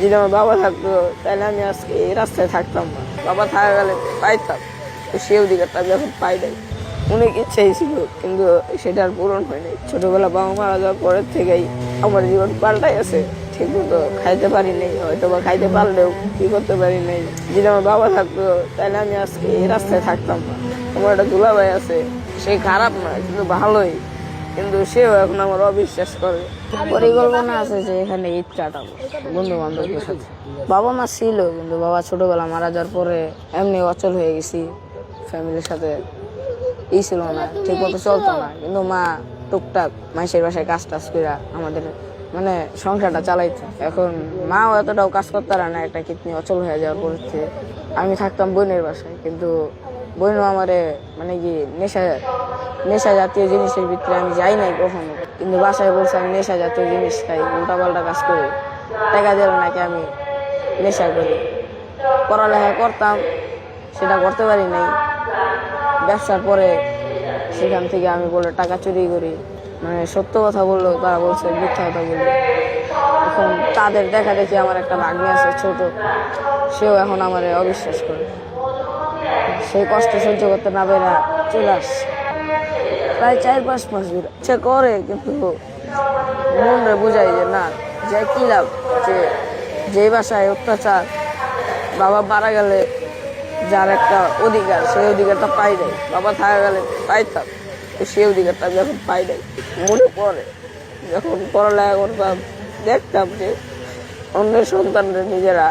যদি আমার বাবা থাকতো তাহলে আমি আজকে এই রাস্তায় থাকতাম না। বাবা থাকা গেলে পাইতাম, তো সে অধিকারটা আমি এখন পাই নাই। অনেক ইচ্ছাই ছিল, কিন্তু সেটা আর পূরণ হয়নি। ছোটবেলা বাবা মারা যাওয়ার পরের থেকেই আমার জীবন পাল্টাই আছে। ঠিক মতো খাইতে পারি নাই, হয়তো বা খাইতে পারলেও কি করতে পারি নাই। যদি আমার বাবা থাকতো তাহলে আমি আজকে এই রাস্তায় থাকতাম না। আমার একটা দুলাভাই আছে, সে খারাপ না কিন্তু ভালোই, কিন্তু সেও এখন আমার অবিশ্বাস করে। পরিকল্পনা আছে যে এখানে ঈদ কাটাবো বন্ধু বান্ধবদের সাথে। বাবা মা ছিল, কিন্তু বাবা ছোটবেলা মারা যাওয়ার পরে এমনি অচল হয়ে গেছি। ফ্যামিলির সাথে ছিল না, ঠিক মতো চলতো না, কিন্তু মা টুকটাক মাইসের বাসায় কাজ টাজ করে আমাদের মানে সংসারটা চালাইতো। এখন মাও এতটাও কাজ করতে পারে না, একটা কিডনি অচল হয়ে যাওয়ার পর আমি থাকতাম বোনের বাসায়। কিন্তু বোনও আমারে মানে কি নেশা জাতীয় জিনিসের ভিতরে আমি যাই নাই কখনো, কিন্তু বাসায় বলছে আমি নেশা জাতীয় জিনিস খাই, উল্টাপাল্টা কাজ করি, টাকা দিল নাকি আমি নেশা করি। পড়ালেখা করতাম, সেটা করতে পারি নাই। ব্যবসার পরে সেখান থেকে আমি বলে টাকা চুরি করি, মানে সত্য কথা বললেও তারা বলছে মিথ্যা কথা বলি। এখন তাদের দেখা দেখি আমার একটা ভাগ্নি আছে ছোট, সেও এখন আমার অবিশ্বাস করে। সেই কষ্ট সহ্য করতে না পেরে চলে আসছে। প্রায় 4-5 মাস ধরে সে করে, কিন্তু মনে বুঝাই যে না, যে কি লাভ, যে বাসায় অত্যাচার, বাবা মারা গেলে যার একটা অধিকার, সেই অধিকারটা পাই নাই। বাবা থাকা গেলে পাইতাম, তো সেই অধিকারটা আমি এখন পাই নাই। মনে পড়ে যখন পড়ালেখা করতাম, দেখতাম যে অন্যের সন্তানরা নিজেরা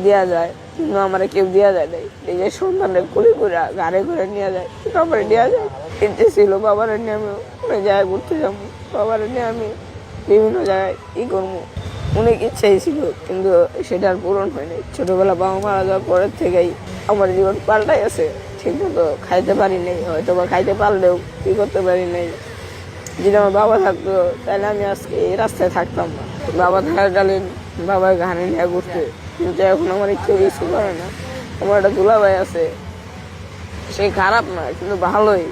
দেওয়া যায়, কিন্তু আমার কেউ দেওয়া যায় নাই। নিজের সন্তানের কুড়ি করে গাড়ি করে নিয়ে যায়, কিন্তু আমার নেওয়া যায়। ইচ্ছে ছিল বাবার নিয়ে আমি অনেক জায়গায় ঘুরতে যাবো, বাবার নিয়ে আমি বিভিন্ন জায়গায় করবো। অনেক ইচ্ছাই ছিল, কিন্তু সেটা আর পূরণ হয়নি। ছোটবেলা বাবা মারা যাওয়ার পরের থেকেই আমার জীবন পাল্টাই আছে। ঠিক মতো খাইতে পারি নাই, হয়তো বা খাইতে পারলেও কি করতে পারি নাই। যদি আমার বাবা থাকতো তাহলে আমি আজকে এই রাস্তায় থাকতাম না। বাবা থাকাকালীন বাবার ঘাড়ে নিয়ে ঘুরতে, কিন্তু এখন আমার কেউ কিছু করে না। আমার একটা দুলাভাই আছে, সে খারাপ না কিন্তু ভালোই,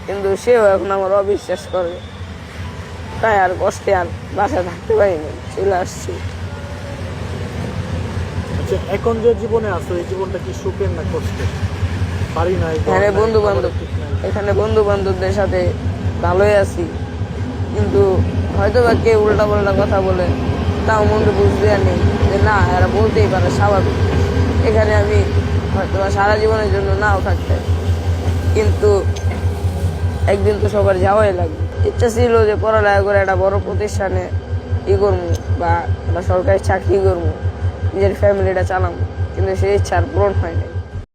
কিন্তু সেও এখন আমার অবিশ্বাস করে। তাই আর কষ্টে আর বাসায় থাকতে পারিনি, চলে আসছি। আচ্ছা, এখন যে জীবনে আছো, এই জীবনটা কি সুখের না কষ্টের? পারি না এখানে বন্ধু বান্ধব, এখানে বন্ধু বান্ধবদের সাথে ভালোই আছি, কিন্তু হয়তো বা কেউ উল্টা পাল্টা কথা বলে, তাও মনে বুঝতে নেই যে না, এরা বলতেই পারে, স্বাভাবিক। এখানে আমি হয়তো বা সারা জীবনের জন্য নাও থাকতে, কিন্তু একদিন তো সবার যাওয়াই লাগবে। ইচ্ছা ছিল যে পড়ালেখা করে একটা বড় প্রতিষ্ঠানে করবো, বা একটা সরকারি চাকরি করবো, নিজের ফ্যামিলিটা চালাবো, কিন্তু সেই ইচ্ছা আর পূরণ হয় নাই।